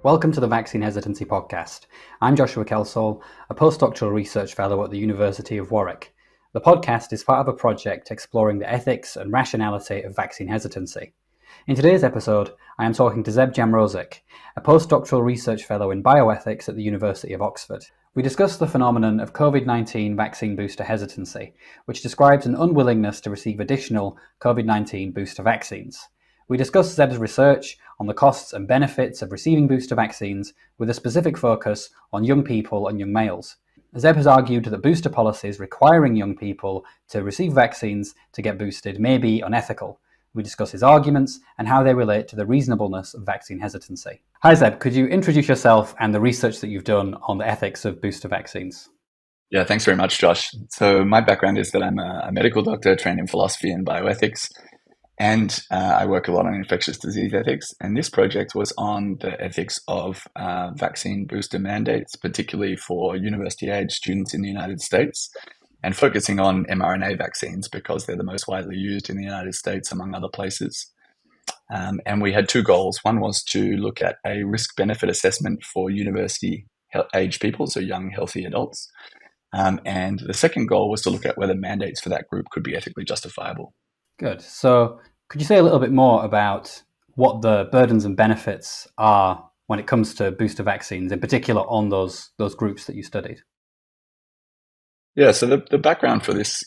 Welcome to the Vaccine Hesitancy Podcast. I'm Joshua Kelsall, a postdoctoral research fellow at the University of Warwick. The podcast is part of a project exploring the ethics and rationality of vaccine hesitancy. In today's episode, I am talking to Euzebiusz Jamrozik, a postdoctoral research fellow in bioethics at the University of Oxford. We discuss the phenomenon of COVID-19 vaccine booster hesitancy, which describes an unwillingness to receive additional COVID-19 booster vaccines. We discuss Zeb's research on the costs and benefits of receiving booster vaccines with a specific focus on young people and young males. Zeb has argued that booster policies requiring young people to receive vaccines to get boosted may be unethical. We discuss his arguments and how they relate to the reasonableness of vaccine hesitancy. Hi Zeb, could you introduce yourself and the research that you've done on the ethics of booster vaccines? Yeah, thanks very much, Josh. So my background is that I'm a medical doctor trained in philosophy and bioethics. And I work a lot on infectious disease ethics. And this project was on the ethics of vaccine booster mandates, particularly for university-age students in the United States, and focusing on mRNA vaccines because they're the most widely used in the United States, among other places. And we had two goals. One was to look at a risk-benefit assessment for university-age people, so young, healthy adults. And the second goal was to look at whether mandates for that group could be ethically justifiable. Good. So could you say a little bit more about what the burdens and benefits are when it comes to booster vaccines, in particular on those groups that you studied? Yeah, so the background for this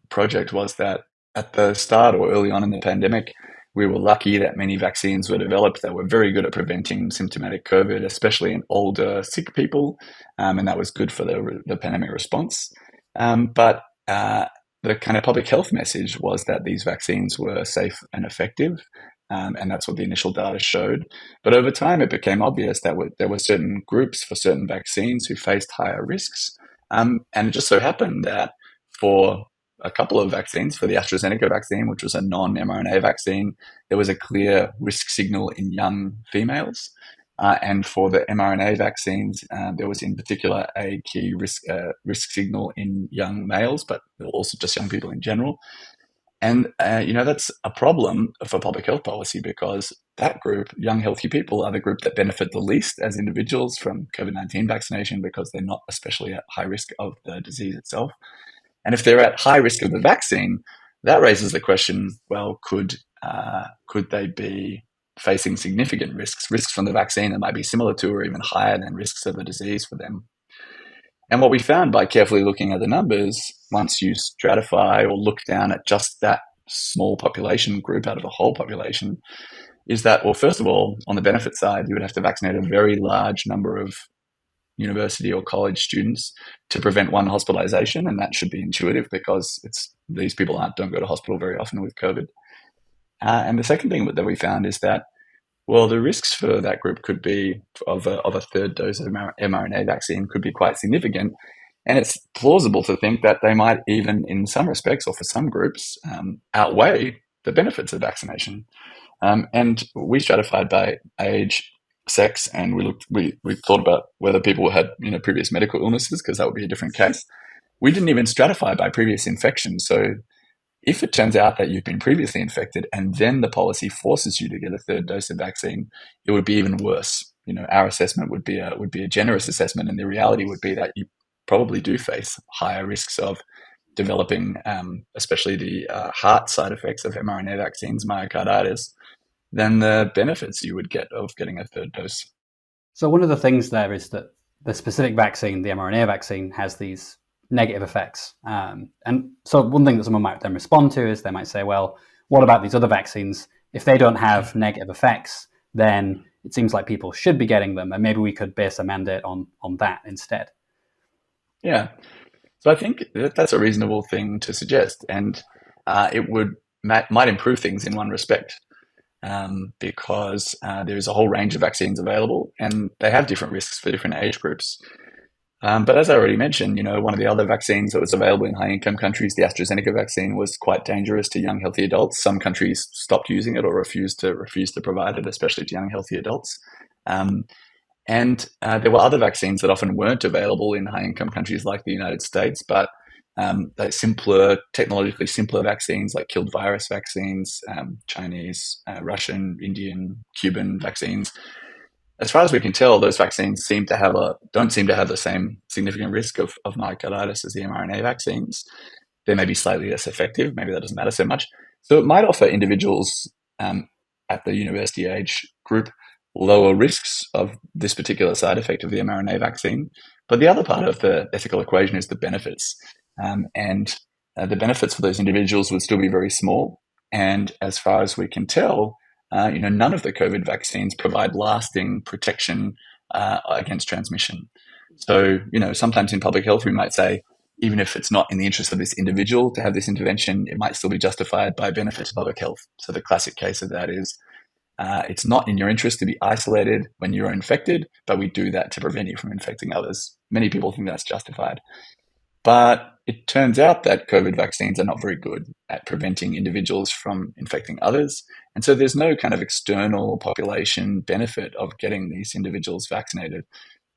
project was that at the start or early on in the pandemic, we were lucky that many vaccines were developed that were very good at preventing symptomatic COVID, especially in older, sick people, and that was good for the pandemic response. But the kind of public health message was that these vaccines were safe and effective, and that's what the initial data showed. But over time, it became obvious that there were certain groups for certain vaccines who faced higher risks. And it just so happened that for a couple of vaccines, for the AstraZeneca vaccine, which was a non-mRNA vaccine, there was a clear risk signal in young females. And for the mRNA vaccines, there was in particular a key risk signal in young males, but also just young people in general. And, that's a problem for public health policy because that group, young, healthy people, are the group that benefit the least as individuals from COVID-19 vaccination because they're not especially at high risk of the disease itself. And if they're at high risk of the vaccine, that raises the question, well, could they be facing significant risks from the vaccine that might be similar to or even higher than risks of the disease for them? And what we found by carefully looking at the numbers, once you stratify or look down at just that small population group out of the whole population, is that, well, first of all, on the benefit side, you would have to vaccinate a very large number of university or college students to prevent one hospitalization, and that should be intuitive because these people don't go to hospital very often with COVID. And the second thing that we found is that, well, the risks for that group could be of a third dose of mRNA vaccine could be quite significant. And it's plausible to think that they might even, in some respects or for some groups, outweigh the benefits of vaccination. And we stratified by age, sex, and we thought about whether people had previous medical illnesses because that would be a different case. We didn't even stratify by previous infection. So if it turns out that you've been previously infected and then the policy forces you to get a third dose of vaccine, it would be even worse. Our assessment would be a generous assessment, and the reality would be that you probably do face higher risks of developing, especially the heart side effects of mRNA vaccines, myocarditis, than the benefits you would get of getting a third dose. So one of the things there is that the specific vaccine, the mRNA vaccine, has these negative effects. And so one thing that someone might then respond to is they might say, well, what about these other vaccines? If they don't have negative effects, then it seems like people should be getting them, and maybe we could base a mandate on that instead. Yeah. So I think that's a reasonable thing to suggest, and it might improve things in one respect. Because there is a whole range of vaccines available and they have different risks for different age groups. But as I already mentioned, one of the other vaccines that was available in high-income countries, the AstraZeneca vaccine, was quite dangerous to young, healthy adults. Some countries stopped using it or refused to provide it, especially to young, healthy adults. And there were other vaccines that often weren't available in high-income countries like the United States, but technologically simpler vaccines like killed virus vaccines, Chinese, Russian, Indian, Cuban vaccines, as far as we can tell, those vaccines don't seem to have the same significant risk of myocarditis as the mRNA vaccines. They may be slightly less effective. Maybe that doesn't matter so much. So it might offer individuals at the university age group lower risks of this particular side effect of the mRNA vaccine. But the other part of the ethical equation is the benefits. And the benefits for those individuals would still be very small. And as far as we can tell, none of the COVID vaccines provide lasting protection against transmission. So, sometimes in public health, we might say, even if it's not in the interest of this individual to have this intervention, it might still be justified by benefit to public health. So the classic case of that is it's not in your interest to be isolated when you're infected, but we do that to prevent you from infecting others. Many people think that's justified. But it turns out that COVID vaccines are not very good at preventing individuals from infecting others. And so there's no kind of external population benefit of getting these individuals vaccinated.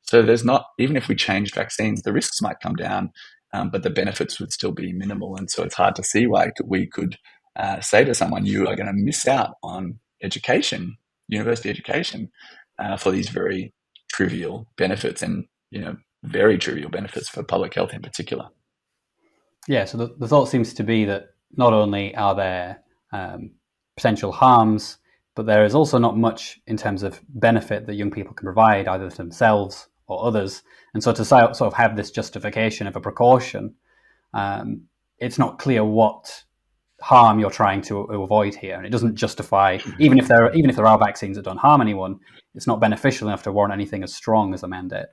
So there's not, even if we changed vaccines, the risks might come down, but the benefits would still be minimal. And so it's hard to see why we could say to someone, you are going to miss out on education, university education, for these very trivial benefits and, very trivial benefits for public health in particular. Yeah, so the thought seems to be that not only are there potential harms, but there is also not much in terms of benefit that young people can provide either to themselves or others. And so to sort of have this justification of a precaution, it's not clear what harm you're trying to avoid here. And it doesn't justify, even if there are vaccines that don't harm anyone, it's not beneficial enough to warrant anything as strong as a mandate.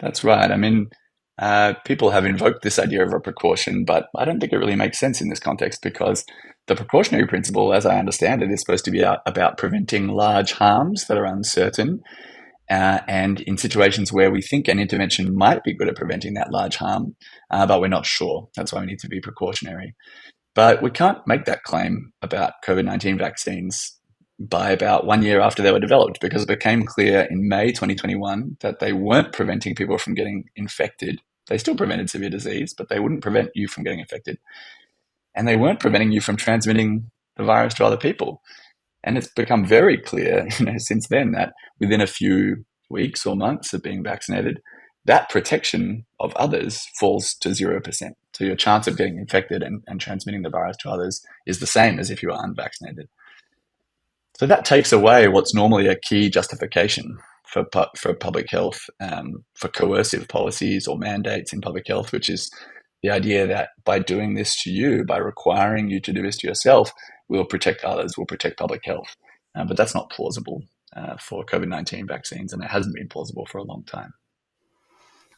That's right. I mean, people have invoked this idea of a precaution, but I don't think it really makes sense in this context because the precautionary principle, as I understand it, is supposed to be about preventing large harms that are uncertain. And in situations where we think an intervention might be good at preventing that large harm, but we're not sure. That's why we need to be precautionary. But we can't make that claim about COVID-19 vaccines by about 1 year after they were developed, because it became clear in May 2021 that they weren't preventing people from getting infected. They still prevented severe disease, but they wouldn't prevent you from getting infected. And they weren't preventing you from transmitting the virus to other people. And it's become very clear, since then that within a few weeks or months of being vaccinated, that protection of others falls to 0%. So your chance of getting infected and transmitting the virus to others is the same as if you are unvaccinated. So that takes away what's normally a key justification for public health, for coercive policies or mandates in public health, which is the idea that by doing this to you, by requiring you to do this to yourself, we'll protect others, we'll protect public health. But that's not plausible for COVID-19 vaccines, and it hasn't been plausible for a long time.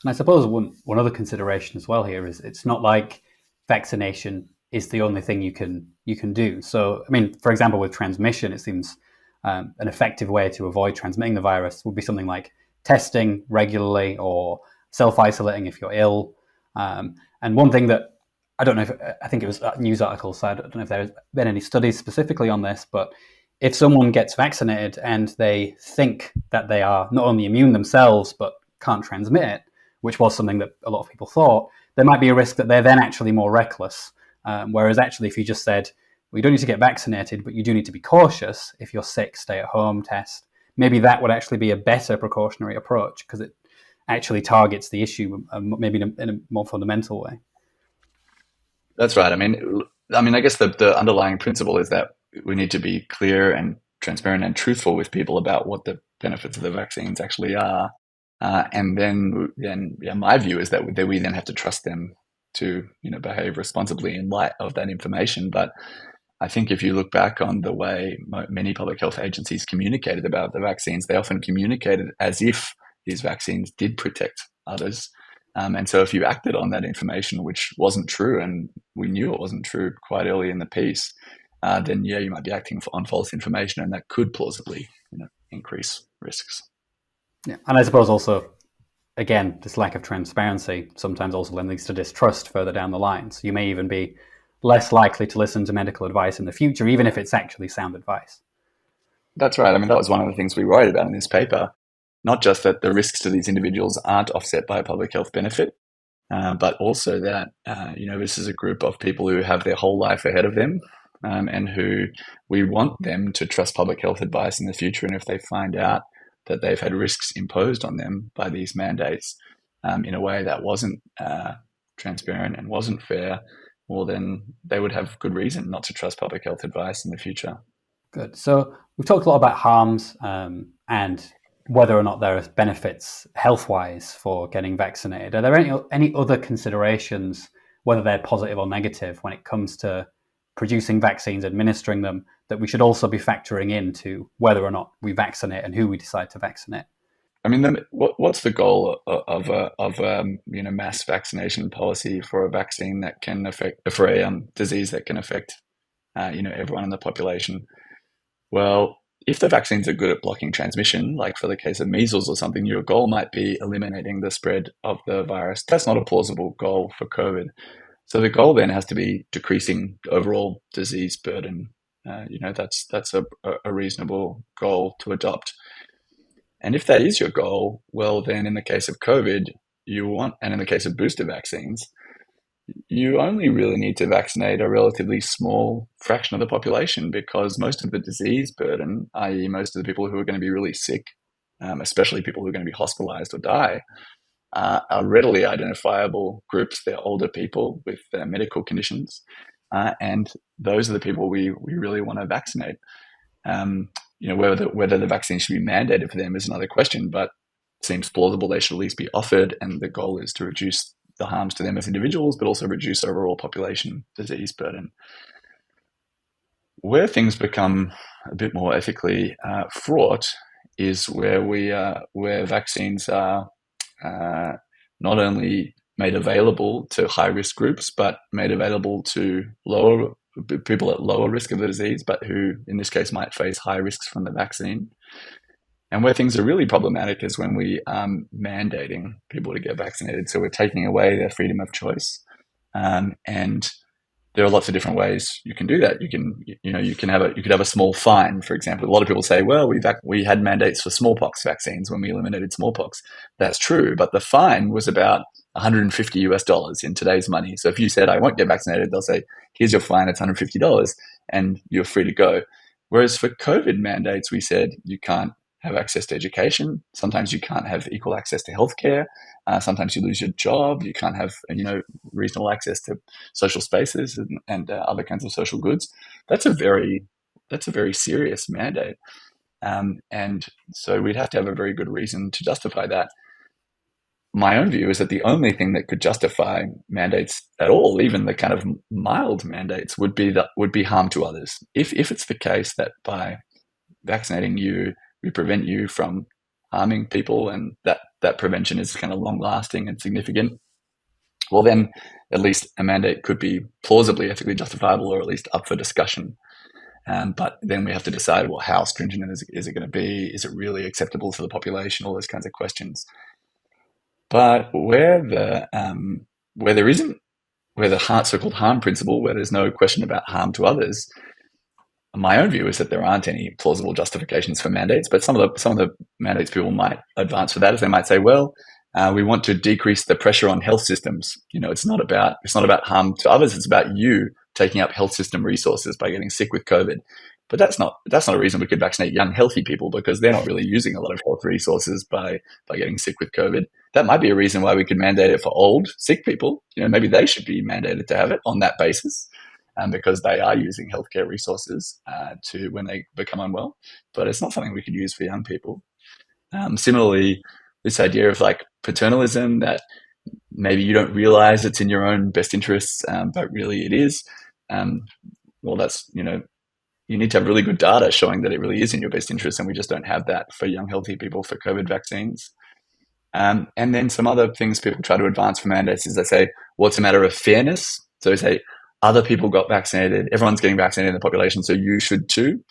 And I suppose one other consideration as well here is it's not like vaccination is the only thing you can do. So, I mean, for example, with transmission, it seems an effective way to avoid transmitting the virus would be something like testing regularly or self-isolating if you're ill. And one thing that I don't know if I think it was a news article, so I don't know if there's been any studies specifically on this, but if someone gets vaccinated and they think that they are not only immune themselves but can't transmit it, which was something that a lot of people thought, there might be a risk that they're then actually more reckless. Whereas actually, if you just said, well, you don't need to get vaccinated, but you do need to be cautious. If you're sick, stay at home, test. Maybe that would actually be a better precautionary approach because it actually targets the issue maybe in a more fundamental way. That's right. I mean, I guess the underlying principle is that we need to be clear and transparent and truthful with people about what the benefits of the vaccines actually are. And then my view is that we then have to trust them to behave responsibly in light of that information. But I think if you look back on the way many public health agencies communicated about the vaccines, they often communicated as if these vaccines did protect others. And so if you acted on that information, which wasn't true, and we knew it wasn't true quite early in the piece, then you might be acting on false information, and that could plausibly increase risks. Yeah, and I suppose also, again, this lack of transparency sometimes also leads to distrust further down the line. So you may even be less likely to listen to medical advice in the future, even if it's actually sound advice. That's right. I mean, that was one of the things we wrote about in this paper. Not just that the risks to these individuals aren't offset by a public health benefit, but also that, this is a group of people who have their whole life ahead of them, and who we want them to trust public health advice in the future. And if they find out that they've had risks imposed on them by these mandates in a way that wasn't transparent and wasn't fair, well, then they would have good reason not to trust public health advice in the future. Good. So we've talked a lot about harms and whether or not there are benefits health-wise for getting vaccinated. Are there any other considerations, whether they're positive or negative, when it comes to producing vaccines, administering them, that we should also be factoring into whether or not we vaccinate and who we decide to vaccinate? I mean, what's the goal of mass vaccination policy for a vaccine that can affect, for a disease that can affect everyone in the population? Well, if the vaccines are good at blocking transmission, like for the case of measles or something, your goal might be eliminating the spread of the virus. That's not a plausible goal for COVID. So the goal then has to be decreasing overall disease burden. That's a reasonable goal to adopt. And if that is your goal, well, then in the case of COVID, and in the case of booster vaccines, you only really need to vaccinate a relatively small fraction of the population, because most of the disease burden, i.e. most of the people who are going to be really sick, especially people who are going to be hospitalized or die, are readily identifiable groups. They're older people with medical conditions, and those are the people we really want to vaccinate. Whether the vaccine should be mandated for them is another question, but it seems plausible they should at least be offered, and the goal is to reduce the harms to them as individuals, but also reduce overall population disease burden. Where things become a bit more ethically fraught is where vaccines are not only made available to high-risk groups, but made available to people at lower risk of the disease, but who in this case might face high risks from the vaccine. And where things are really problematic is when we are mandating people to get vaccinated. So we're taking away their freedom of choice. And there are lots of different ways you can do that. You could have a small fine, for example. A lot of people say, well, we had mandates for smallpox vaccines when we eliminated smallpox. That's true, but the fine was about $150 in today's money. So if you said, I won't get vaccinated, they'll say, here's your fine, it's $150, and you're free to go. Whereas for COVID mandates, we said you can't have access to education. Sometimes you can't have equal access to healthcare. Sometimes you lose your job. You can't have reasonable access to social spaces and other kinds of social goods. That's a very serious mandate, and so we'd have to have a very good reason to justify that. My own view is that the only thing that could justify mandates at all, even the kind of mild mandates, would be harm to others. If it's the case that by vaccinating you, we prevent you from harming people, and that prevention is kind of long-lasting and significant, well, then at least a mandate could be plausibly ethically justifiable, or at least up for discussion. But then we have to decide, well, how stringent is it going to be? Is it really acceptable to the population? All those kinds of questions. But where the so-called harm principle, where there's no question about harm to others, my own view is that there aren't any plausible justifications for mandates. But some of the mandates people might advance for that is they might say, well, we want to decrease the pressure on health systems. It's not about harm to others. It's about you taking up health system resources by getting sick with COVID. But that's not a reason we could vaccinate young, healthy people, because they're not really using a lot of health resources by getting sick with COVID. That might be a reason why we could mandate it for old, sick people. Maybe they should be mandated to have it on that basis, because they are using healthcare resources to when they become unwell. But it's not something we could use for young people. Similarly, this idea of like paternalism, that maybe you don't realize it's in your own best interests, but really it is. Well, that's, you need to have really good data showing that it really is in your best interest, and we just don't have that for young, healthy people for COVID vaccines. And then some other things people try to advance for mandates is they say, well, it's a matter of fairness. So they say, other people got vaccinated, everyone's getting vaccinated in the population, so you should too.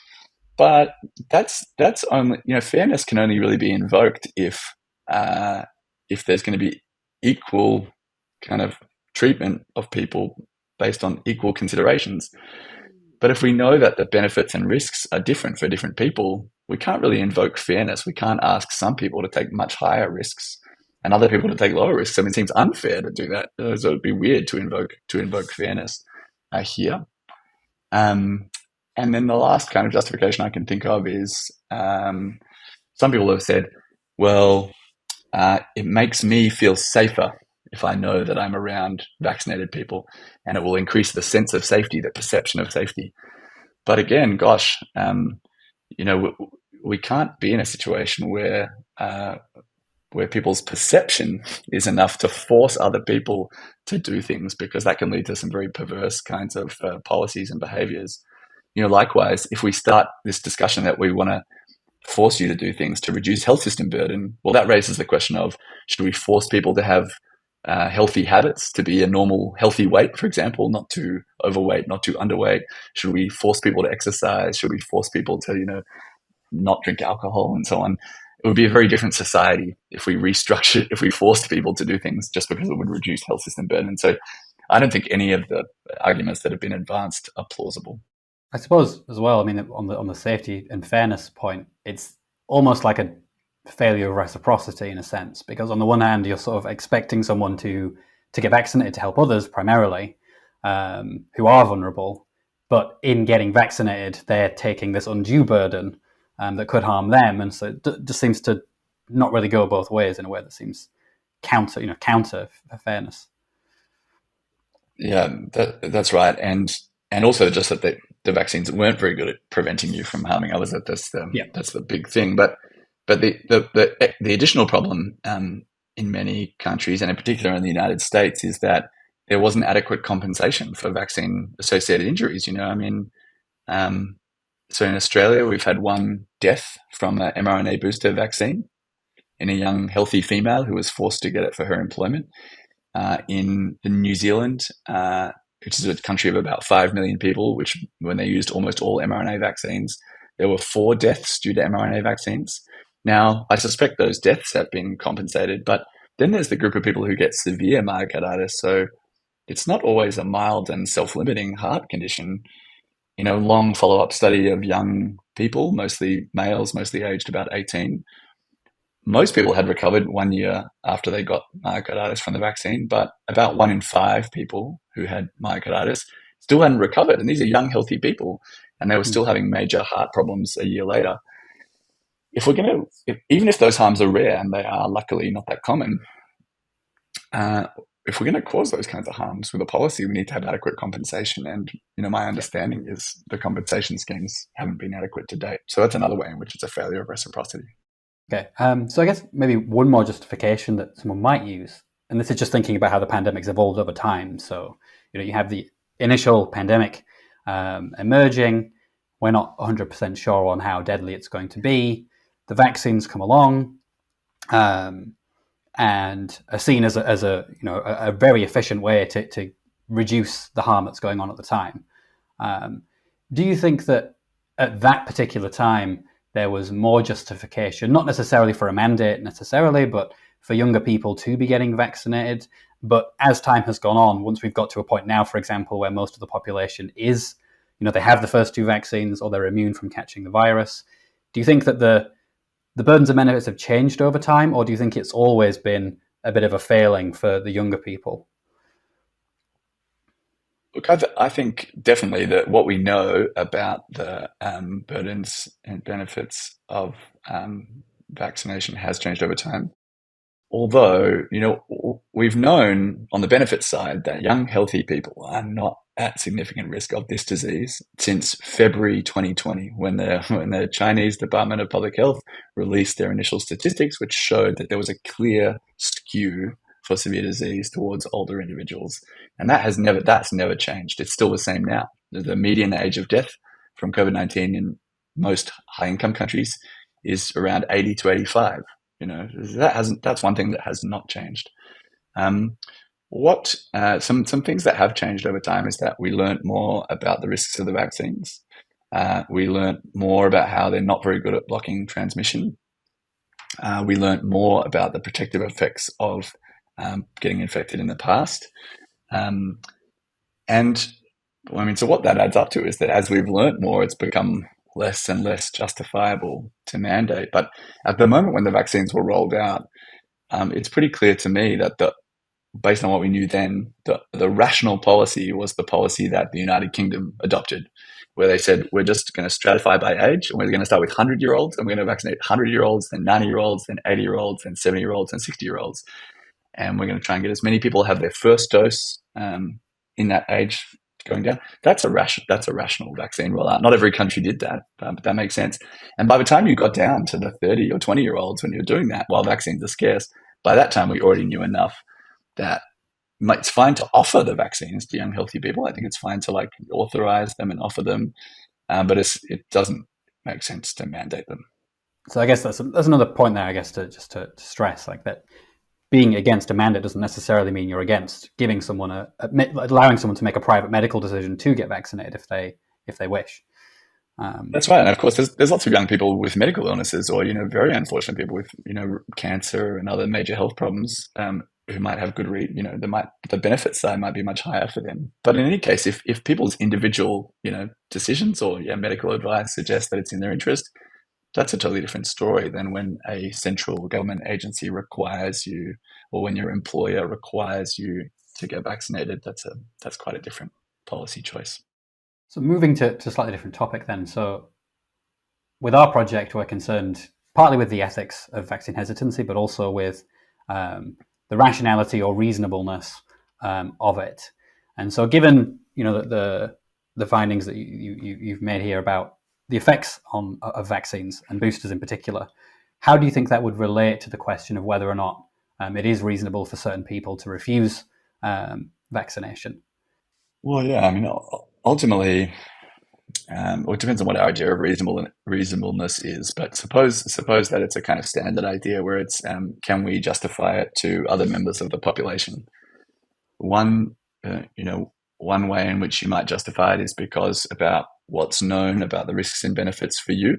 But that's only, fairness can only really be invoked if there's going to be equal kind of treatment of people based on equal considerations. But if we know that the benefits and risks are different for different people, we can't really invoke fairness. We can't ask some people to take much higher risks and other people to take lower risks. I mean, it seems unfair to do that. So it'd be weird to invoke fairness here. And then the last kind of justification I can think of is some people have said, well, it makes me feel safer if I know that I'm around vaccinated people, and it will increase the sense of safety, the perception of safety. But again, gosh, we can't be in a situation where people's perception is enough to force other people to do things, because that can lead to some very perverse kinds of policies and behaviors. Likewise, if we start this discussion that we want to force you to do things to reduce health system burden, well, that raises the question of, should we force people to have healthy habits, to be a normal healthy weight, for example, not too overweight, not too underweight? Should we force people to exercise? Should we force people to, not drink alcohol and so on? It would be a very different society if we restructured, if we forced people to do things just because it would reduce health system burden. So I don't think any of the arguments that have been advanced are plausible. I suppose as well, I mean, on the safety and fairness point, it's almost like a failure of reciprocity in a sense, because on the one hand, you're sort of expecting someone to get vaccinated to help others primarily, who are vulnerable, but in getting vaccinated, they're taking this undue burden that could harm them, and so it just seems to not really go both ways in a way that seems counter fairness. Yeah, that's right, and also just that the vaccines weren't very good at preventing you from harming others. That's the big thing. But the additional problem in many countries, and in particular in the United States, is that there wasn't adequate compensation for vaccine associated injuries. So in Australia, we've had one death from an mRNA booster vaccine in a young, healthy female who was forced to get it for her employment. In New Zealand, which is a country of about 5 million people, which when they used almost all mRNA vaccines, there were 4 deaths due to mRNA vaccines. Now, I suspect those deaths have been compensated, but then there's the group of people who get severe myocarditis. So it's not always a mild and self-limiting heart condition. Long follow-up study of young people, mostly males, mostly aged about 18. Most people had recovered 1 year after they got myocarditis from the vaccine, but about 1 in 5 people who had myocarditis still hadn't recovered. And these are young, healthy people, and they were still having major heart problems a year later. Even if those harms are rare, and they are luckily not that common, if we're going to cause those kinds of harms with a policy, we need to have adequate compensation. And, my understanding is the compensation schemes haven't been adequate to date. So that's another way in which it's a failure of reciprocity. Okay, so I guess maybe one more justification that someone might use, and this is just thinking about how the pandemic's evolved over time. So, you have the initial pandemic emerging. We're not 100% sure on how deadly it's going to be. The vaccines come along and are seen as a very efficient way to reduce the harm that's going on at the time. Do you think that at that particular time there was more justification, not necessarily for a mandate necessarily, but for younger people to be getting vaccinated? But as time has gone on, once we've got to a point now, for example, where most of the population is, they have the first 2 vaccines or they're immune from catching the virus, do you think that the burdens and benefits have changed over time, or do you think it's always been a bit of a failing for the younger people? Look, I think definitely that what we know about the burdens and benefits of vaccination has changed over time. Although, we've known on the benefits side that young, healthy people are not at significant risk of this disease since February 2020, when the Chinese Department of Public Health released their initial statistics, which showed that there was a clear skew for severe disease towards older individuals. And that's never changed. It's still the same now. The median age of death from COVID-19 in most high-income countries is around 80 to 85. That's one thing that has not changed. Some things that have changed over time is that we learned more about the risks of the vaccines. We learned more about how they're not very good at blocking transmission. We learned more about the protective effects of getting infected in the past. So what that adds up to is that as we've learned more, it's become less and less justifiable to mandate. But at the moment when the vaccines were rolled out, it's pretty clear to me that based on what we knew then, the rational policy was the policy that the United Kingdom adopted, where they said, we're just going to stratify by age, and we're going to start with 100-year-olds, and we're going to vaccinate 100-year-olds, then 90-year-olds, then 80-year-olds, then 70-year-olds, and 60-year-olds. And we're going to try and get as many people have their first dose in that age going down. That's a rational vaccine rollout. Not every country did that, but that makes sense. And by the time you got down to the 30 or 20-year-olds when you're doing that, while vaccines are scarce, by that time we already knew enough that it's fine to offer the vaccines to young, healthy people. I think it's fine to like authorize them and offer them, but it doesn't make sense to mandate them. So I guess that's another point there, I guess, to stress, like that being against a mandate doesn't necessarily mean you're against giving someone allowing someone to make a private medical decision to get vaccinated if they wish. That's right. And of course, there's lots of young people with medical illnesses or, very unfortunate people with, cancer and other major health problems who might have good the benefit side might be much higher for them. But in any case, if people's individual, decisions or medical advice suggest that it's in their interest, that's a totally different story than when a central government agency requires you, or when your employer requires you to get vaccinated. That's quite a different policy choice. So moving to a slightly different topic then. So with our project, we're concerned partly with the ethics of vaccine hesitancy, but also with the rationality or reasonableness of it. And so given, the findings that you've made here about the effects of vaccines and boosters in particular, how do you think that would relate to the question of whether or not it is reasonable for certain people to refuse vaccination? Well, yeah, I mean, ultimately, it depends on what our idea of reasonableness is. But suppose that it's a kind of standard idea where it's can we justify it to other members of the population? One way in which you might justify it is because about what's known about the risks and benefits for you.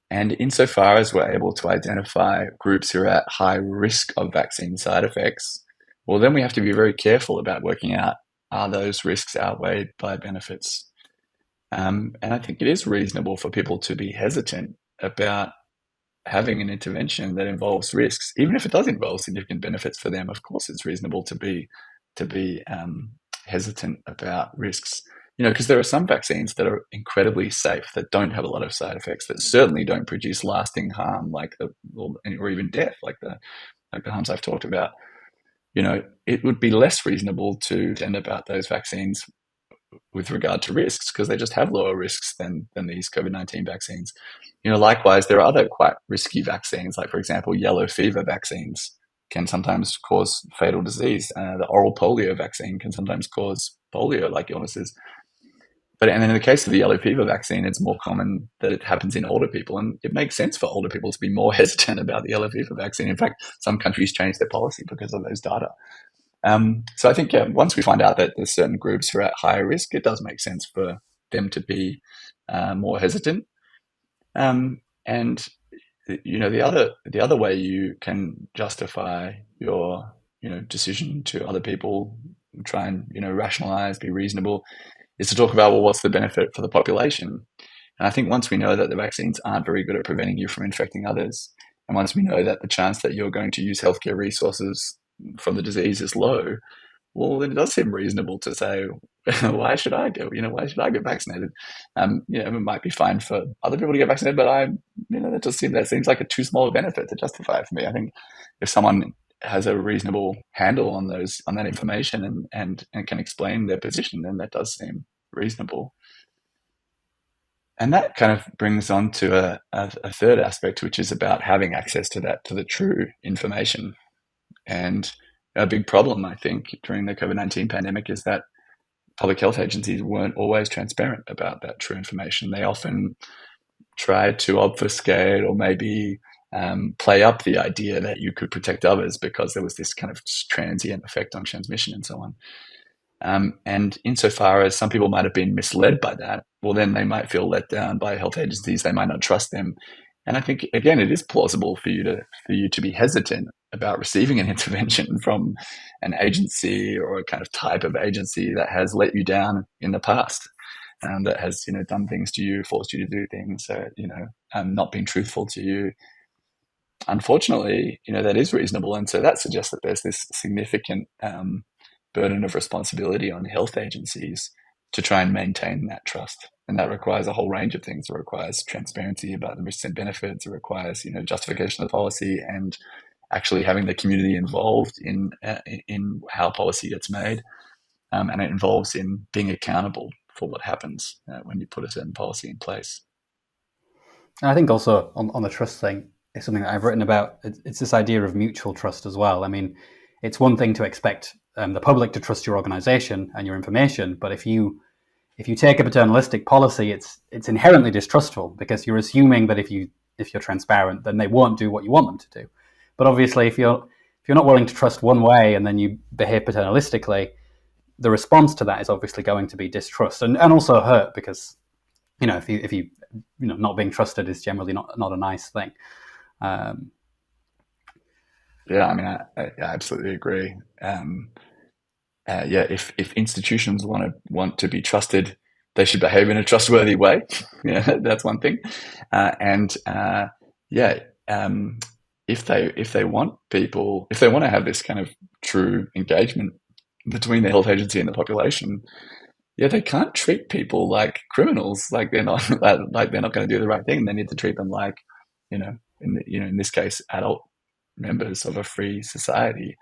And insofar as we're able to identify groups who are at high risk of vaccine side effects, well, then we have to be very careful about working out, are those risks outweighed by benefits? And I think it is reasonable for people to be hesitant about having an intervention that involves risks, even if it does involve significant benefits for them. Of course, it's reasonable to be hesitant about risks. Because there are some vaccines that are incredibly safe, that don't have a lot of side effects, that certainly don't produce lasting harm, or even death, like the harms I've talked about. It would be less reasonable to send about those vaccines with regard to risks because they just have lower risks than these COVID-19 vaccines. Likewise, there are other quite risky vaccines, like, for example, yellow fever vaccines can sometimes cause fatal disease. The oral polio vaccine can sometimes cause polio-like illnesses. And then in the case of the yellow fever vaccine, it's more common that it happens in older people, and it makes sense for older people to be more hesitant about the yellow fever vaccine. In fact, some countries change their policy because of those data. So I think once we find out that there's certain groups who are at higher risk, it does make sense for them to be more hesitant. And the other way you can justify your decision to other people, try and rationalize, be reasonable, is to talk about, well, what's the benefit for the population? And I think once we know that the vaccines aren't very good at preventing you from infecting others, and once we know that the chance that you're going to use healthcare resources from the disease is low, well, then it does seem reasonable to say, why should I go? Why should I get vaccinated? It might be fine for other people to get vaccinated, but that seems like a too small a benefit to justify it for me. I think if someone has a reasonable handle on that information and can explain their position, then that does seem reasonable. And that kind of brings on to a third aspect, which is about having access to the true information. And a big problem, I think, during the COVID-19 pandemic is that public health agencies weren't always transparent about that true information. They often tried to obfuscate or maybe play up the idea that you could protect others because there was this kind of transient effect on transmission and so on. And insofar as some people might have been misled by that, well, then they might feel let down by health agencies. They might not trust them. And I think, again, it is plausible for you to be hesitant about receiving an intervention from an agency or a kind of type of agency that has let you down in the past, that has done things to you, forced you to do things, not been truthful to you. Unfortunately, that is reasonable, and so that suggests that there's this significant burden of responsibility on health agencies to try and maintain that trust. And that requires a whole range of things. It requires transparency about the risks and benefits. It requires, justification of the policy, and actually having the community involved in how policy gets made. And it involves in being accountable for what happens when you put a certain policy in place. And I think also on the trust thing, it's something that I've written about. It's this idea of mutual trust as well. I mean, it's one thing to expect the public to trust your organization and your information, but if you take a paternalistic policy, it's inherently distrustful, because you're assuming that if you're transparent, then they won't do what you want them to do. But obviously, if you're not willing to trust one way and then you behave paternalistically, the response to that is obviously going to be distrust and also hurt, because if you not being trusted is generally not a nice thing. Yeah, I mean, I absolutely agree. If institutions want to be trusted, they should behave in a trustworthy way. Yeah, that's one thing. If they want to have this kind of true engagement between the health agency and the population, they can't treat people like criminals, like they're not like they're not going to do the right thing. They need to treat them like, in this case, adult members of a free society.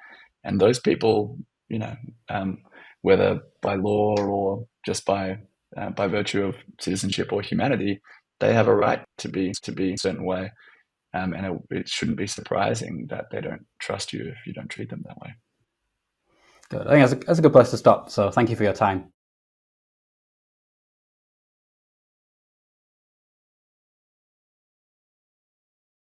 And those people, whether by law or just by virtue of citizenship or humanity, they have a right to be a certain way. And it shouldn't be surprising that they don't trust you if you don't treat them that way. Good. I think that's a good place to stop. So thank you for your time.